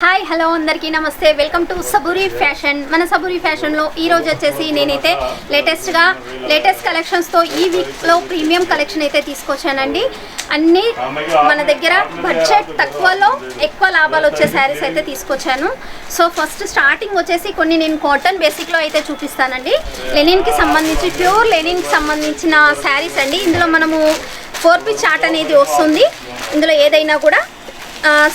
Hi hello అందరికీ నమస్తే. Welcome to Saburi fashion. మన సబూరి ఫ్యాషన్లో ఈరోజు వచ్చేసి నేనైతే లేటెస్ట్ కలెక్షన్స్తో ఈ వీక్లో ప్రీమియం కలెక్షన్ అయితే తీసుకొచ్చానండి. అన్నీ మన దగ్గర బడ్జెట్ తక్కువలో ఎక్కువ లాభాలు వచ్చే శారీస్ అయితే తీసుకొచ్చాను. సో ఫస్ట్ స్టార్టింగ్ వచ్చేసి కొన్ని నేను కాటన్ బేసిక్లో అయితే చూపిస్తానండి. లెనిన్కి సంబంధించి ప్యూర్ లెనిన్కి సంబంధించిన శారీస్ అండి. ఇందులో మనము 4 పీస్ చార్ట్ అనేది వస్తుంది. ఇందులో ఏదైనా కూడా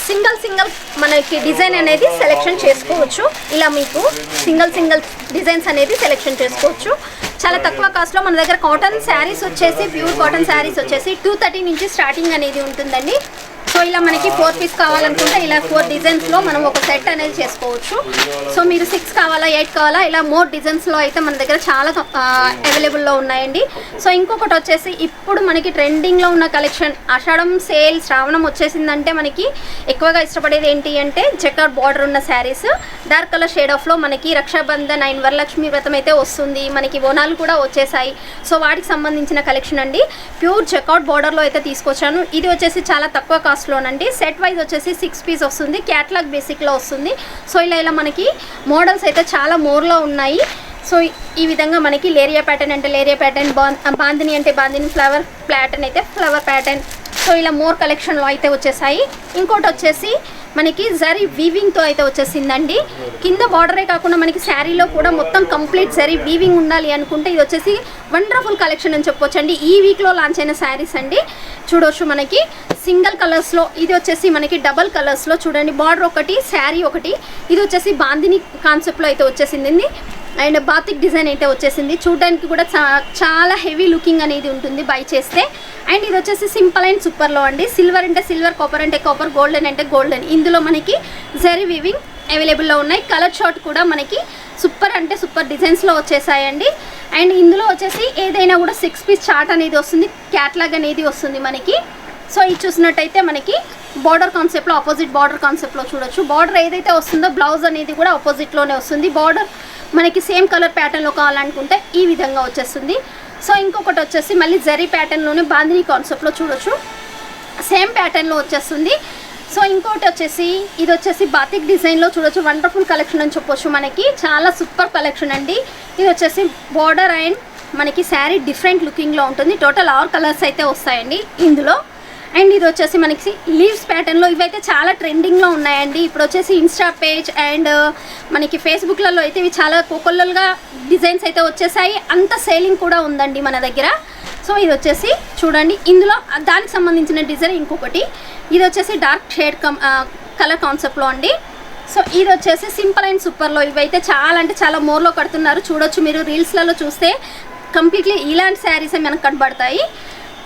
సింగిల్ మనకి డిజైన్ అనేది సెలెక్షన్ చేసుకోవచ్చు. ఇలా మీకు సింగిల్ డిజైన్స్ అనేది సెలెక్షన్ చేసుకోవచ్చు. చాలా తక్కువ కాస్ట్లో మన దగ్గర కాటన్ శారీస్ వచ్చేసి ప్యూర్ కాటన్ శారీస్ వచ్చేసి 230 నుంచి స్టార్టింగ్ అనేది ఉంటుందండి. సో ఇలా మనకి 4 పీస్ కావాలనుకుంటే ఇలా 4 డిజైన్స్లో మనం ఒక సెట్ అనేది చేసుకోవచ్చు. సో మీరు 6 కావాలా 8 కావాలా ఇలా మోర్ డిజైన్స్లో అయితే మన దగ్గర చాలా అవైలబుల్లో ఉన్నాయండి. సో ఇంకొకటి వచ్చేసి ఇప్పుడు మనకి ట్రెండింగ్లో ఉన్న కలెక్షన్ ఆషాఢం సేల్ శ్రావణం వచ్చేసిందంటే మనకి ఎక్కువగా ఇష్టపడేది ఏంటి అంటే జకార్డ్ బార్డర్ ఉన్న శారీస్. డార్క్ కలర్ షేడ్ ఆఫ్లో మనకి రక్షాబంధన్ అండ్ వరలక్ష్మి వ్రతం అయితే వస్తుంది. మనకి బోనాలు కూడా వచ్చేసాయి. సో వాటికి సంబంధించిన కలెక్షన్ అండి. ప్యూర్ జకార్డ్ బార్డర్లో అయితే తీసుకొచ్చాను. ఇది వచ్చేసి చాలా తక్కువ కాస్ట్లోనండి. సెట్ వైజ్ వచ్చేసి 6 పీస్ వస్తుంది. క్యాటలాగ్ బేసిక్లో వస్తుంది. సో ఇలా మనకి మోడల్స్ అయితే చాలా మోర్లో ఉన్నాయి. సో ఈ విధంగా మనకి లేరియా ప్యాటర్న్ అంటే లేరియా ప్యాటర్న్, బాందిని అంటే బాందిని, ఫ్లవర్ ప్యాటర్న్ అయితే ఫ్లవర్ ప్యాటర్న్. సో ఇలా మోర్ కలెక్షన్లో అయితే వచ్చేసాయి. ఇంకోటి వచ్చేసి మనకి జరీ వీవింగ్తో అయితే వచ్చేసిందండి. కింద బార్డరే కాకుండా మనకి శారీలో కూడా మొత్తం కంప్లీట్ జరీ వీవింగ్ ఉండాలి అనుకుంటే ఇది వచ్చేసి వండర్ఫుల్ కలెక్షన్ అని చెప్పొచ్చు అండి. ఈ వీక్లో లాంచ్ అయిన శారీస్ అండి. చూడవచ్చు మనకి సింగిల్ కలర్స్లో, ఇది వచ్చేసి మనకి డబల్ కలర్స్లో చూడండి. బార్డర్ ఒకటి, శారీ ఒకటి. ఇది వచ్చేసి బాందిని కాన్సెప్ట్లో అయితే వచ్చేసింది అండ్ బాతిక్ డిజైన్ అయితే వచ్చేసింది. చూడడానికి కూడా చాలా హెవీ లుకింగ్ అనేది ఉంటుంది బై చేస్తే. అండ్ ఇది వచ్చేసి సింపుల్ అండ్ సూపర్లో అండి. సిల్వర్ అంటే సిల్వర్, కాపర్ అంటే కాపర్, గోల్డెన్ అంటే గోల్డెన్. ఇందులో మనకి జరీ వీవింగ్ అవైలబుల్లో ఉన్నాయి. కలర్ షార్ట్ కూడా మనకి సూపర్ అంటే సూపర్ డిజైన్స్లో వచ్చేసాయండి. అండ్ ఇందులో వచ్చేసి ఏదైనా కూడా 6 పీస్ చార్ట్ అనేది వస్తుంది. క్యాట్లాగ్ అనేది వస్తుంది మనకి. సో ఇది చూసినట్టయితే మనకి బార్డర్ కాన్సెప్ట్లో ఆపోజిట్ బార్డర్ కాన్సెప్ట్లో చూడొచ్చు. బార్డర్ ఏదైతే వస్తుందో బ్లౌజ్ అనేది కూడా ఆపోజిట్లోనే వస్తుంది. బార్డర్ మనకి సేమ్ కలర్ ప్యాటర్న్లో కావాలనుకుంటే ఈ విధంగా వచ్చేస్తుంది. సో ఇంకొకటి వచ్చేసి మళ్ళీ జరీ ప్యాటర్న్లోనే బాందిని కాన్సెప్ట్లో చూడొచ్చు. సేమ్ ప్యాటర్న్లో వచ్చేస్తుంది. సో ఇంకోటి వచ్చేసి ఇది వచ్చేసి బాతిక్ డిజైన్లో చూడొచ్చు. వండర్ఫుల్ కలెక్షన్ అని చెప్పొచ్చు. మనకి చాలా సూపర్ కలెక్షన్ అండి. ఇది వచ్చేసి బార్డర్ అండ్ మనకి శారీ డిఫరెంట్ లుకింగ్లో ఉంటుంది. టోటల్ 6 కలర్స్ అయితే వస్తాయండి ఇందులో. అండ్ ఇది వచ్చేసి మనకి లీవ్స్ ప్యాటర్న్లో ఇవైతే చాలా ట్రెండింగ్లో ఉన్నాయండి. ఇప్పుడు వచ్చేసి ఇన్స్టా పేజ్ అండ్ మనకి ఫేస్బుక్లలో అయితే ఇవి చాలా కోకొల్లలుగా డిజైన్స్ అయితే వచ్చేసాయి. అంత సేలింగ్ కూడా ఉందండి మన దగ్గర. సో ఇది వచ్చేసి చూడండి. ఇందులో దానికి సంబంధించిన డిజైన్ ఇంకొకటి. ఇది వచ్చేసి డార్క్ షేడ్ కలర్ కాన్సెప్ట్లో అండి. సో ఇది వచ్చేసి సింపుల్ అండ్ సూపర్లో ఇవైతే చాలా అంటే చాలా మోర్లో కడుతున్నారు. చూడొచ్చు మీరు రీల్స్లలో చూస్తే కంప్లీట్లీ ఇలాంటి శారీసే మనకు కనబడతాయి.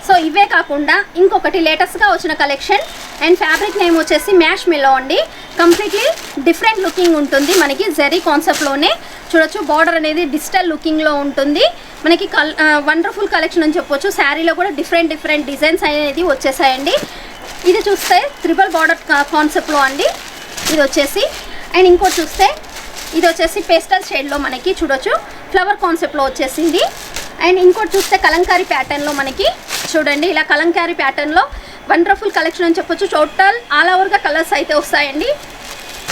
సో ఇవే కాకుండా ఇంకొకటి లేటెస్ట్గా వచ్చిన కలెక్షన్ అండ్ ఫ్యాబ్రిక్ నేమ్ వచ్చేసి మ్యాష్ మెల్లో అండి. కంప్లీట్లీ డిఫరెంట్ లుకింగ్ ఉంటుంది. మనకి జరీ కాన్సెప్ట్లోనే చూడొచ్చు. బార్డర్ అనేది డిజిటల్ లుకింగ్లో ఉంటుంది. మనకి వండర్ఫుల్ కలెక్షన్ అని చెప్పొచ్చు. శారీలో కూడా డిఫరెంట్ డిజైన్స్ అనేది వచ్చేసాయండి. ఇది చూస్తే ట్రిపుల్ బార్డర్ కాన్సెప్ట్లో అండి ఇది వచ్చేసి. అండ్ ఇంకోటి చూస్తే ఇది వచ్చేసి పేస్టల్ షేడ్లో మనకి చూడొచ్చు ఫ్లవర్ కాన్సెప్ట్లో వచ్చేసింది. అండ్ ఇంకోటి చూస్తే కలంకారీ ప్యాటర్న్లో మనకి చూడండి. ఇలా కలంకారీ ప్యాటర్న్లో వండర్ఫుల్ కలెక్షన్ అని చెప్పొచ్చు. టోటల్ ఆల్ ఓవర్గా కలర్స్ అయితే వస్తాయండి.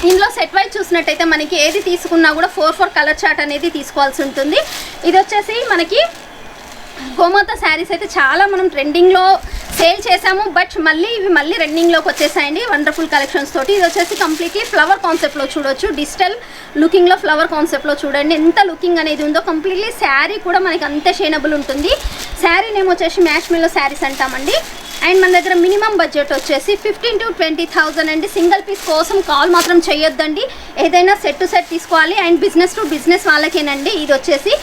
ఇందులో సెట్ వైజ్ చూసినట్టయితే మనకి ఏది తీసుకున్నా కూడా 4 కలర్ చార్ట్ అనేది తీసుకోవాల్సి ఉంటుంది. ఇది వచ్చేసి మనకి గోమాత శారీస్ అయితే చాలా మనం ట్రెండింగ్లో సేల్ చేసాము. బట్ ఇవి రన్నింగ్లోకి వచ్చేసాయండి వండర్ఫుల్ కలెక్షన్స్ తోటి. ఇది వచ్చేసి కంప్లీట్లీ ఫ్లవర్ కాన్సెప్ట్లో చూడొచ్చు. డిజిటల్ లుకింగ్లో ఫ్లవర్ కాన్సెప్ట్లో చూడండి ఎంత లుకింగ్ అనేది ఉందో. కంప్లీట్లీ శారీ కూడా మనకి అంతే షేనబుల్ ఉంటుంది. శారీ నేమ్ వచ్చేసి మ్యాష్ మెల్లో శారీస్ అంటామండి. అండ్ మన దగ్గర మినిమం బడ్జెట్ వచ్చేసి 15,000 to 20,000 అండి. సింగిల్ పీస్ కోసం కాల్ మాత్రం చేయొద్దండి. ఏదైనా సెట్ టు సెట్ తీసుకోవాలి. అండ్ బిజినెస్ టు బిజినెస్ వాళ్ళకేనండి ఇది వచ్చేసి.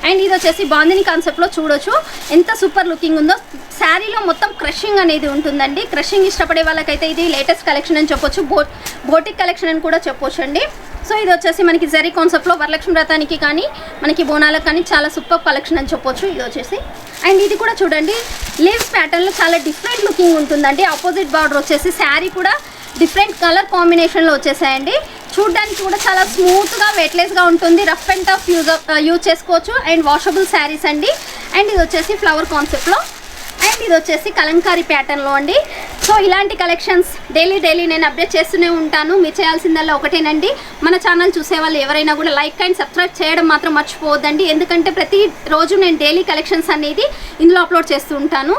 అండ్ ఇది వచ్చేసి బాందిని కాన్సెప్ట్లో చూడొచ్చు ఎంత సూపర్ లుకింగ్ ఉందో. శారీలో మొత్తం క్రషింగ్ అనేది ఉంటుందండి. క్రషింగ్ ఇష్టపడే వాళ్ళకైతే ఇది లేటెస్ట్ కలెక్షన్ అని చెప్పొచ్చు. బోటిక్ కలెక్షన్ అని కూడా చెప్పొచ్చు అండి. సో ఇది వచ్చేసి మనకి జరీ కాన్సెప్ట్లో వరలక్ష్మి వ్రతానికి కానీ మనకి బోనాలకు కానీ చాలా సూపర్ కలెక్షన్ అని చెప్పొచ్చు ఇది వచ్చేసి. అండ్ ఇది కూడా చూడండి లీవ్స్ ప్యాటర్న్లో చాలా డిఫరెంట్ లుకింగ్ ఉంటుందండి. ఆపోజిట్ బార్డర్ వచ్చేసి శారీ కూడా డిఫరెంట్ కలర్ కాంబినేషన్లో వచ్చేసాయండి. చూడడానికి కూడా చాలా స్మూత్గా వెయిట్లెస్గా ఉంటుంది. రఫ్ అండ్ టఫ్ యూజ్ చేసుకోవచ్చు. అండ్ వాషబుల్ శారీస్ అండి. అండ్ ఇది వచ్చేసి ఫ్లవర్ కాన్సెప్ట్లో. అండ్ ఇది వచ్చేసి కలంకారీ ప్యాటర్న్లో అండి. సో ఇలాంటి కలెక్షన్స్ డైలీ నేను అప్డేట్ చేస్తూనే ఉంటాను. మీరు చేయాల్సిందల్లా ఒకటేనండి, మన ఛానల్ చూసే వాళ్ళు ఎవరైనా కూడా లైక్ అండ్ సబ్స్క్రైబ్ చేయడం మాత్రం మర్చిపోవద్దండి. ఎందుకంటే ప్రతిరోజు నేను డైలీ కలెక్షన్స్ అనేది ఇందులో అప్లోడ్ చేస్తూ ఉంటాను.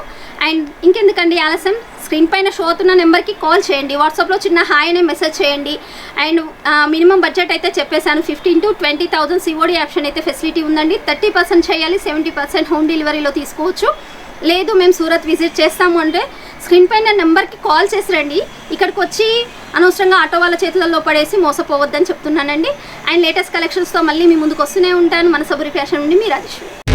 అండ్ ఇంకెందుకండి ఆలస్యం, స్క్రీన్ పైన షో అవుతున్న నెంబర్కి కాల్ చేయండి, వాట్సాప్లో చిన్న హాయ్ అనే మెసేజ్ చేయండి. అండ్ మినిమం బడ్జెట్ అయితే చెప్పేశాను, 15,000 to 20,000 సిఓడి ఆప్షన్ అయితే ఫెసిలిటీ ఉందండి. 30% చేయాలి, 70% హోమ్ డెలివరీలో తీసుకోవచ్చు. లేదు మేము సూరత్ విజిట్ చేస్తాము అంటే స్క్రీన్ పైన నెంబర్కి కాల్ చేసి రండి. ఇక్కడికి వచ్చి అనవసరంగా ఆటో వాళ్ళ చేతులలో పడేసి మోసపోవద్దని చెప్తున్నానండి. అండ్ లేటెస్ట్ కలెక్షన్స్తో మళ్ళీ మీ ముందుకు వస్తూనే ఉంటాను. మన సబూరి ఫ్యాషన్ నుండి మీ రాజేశ్వరి.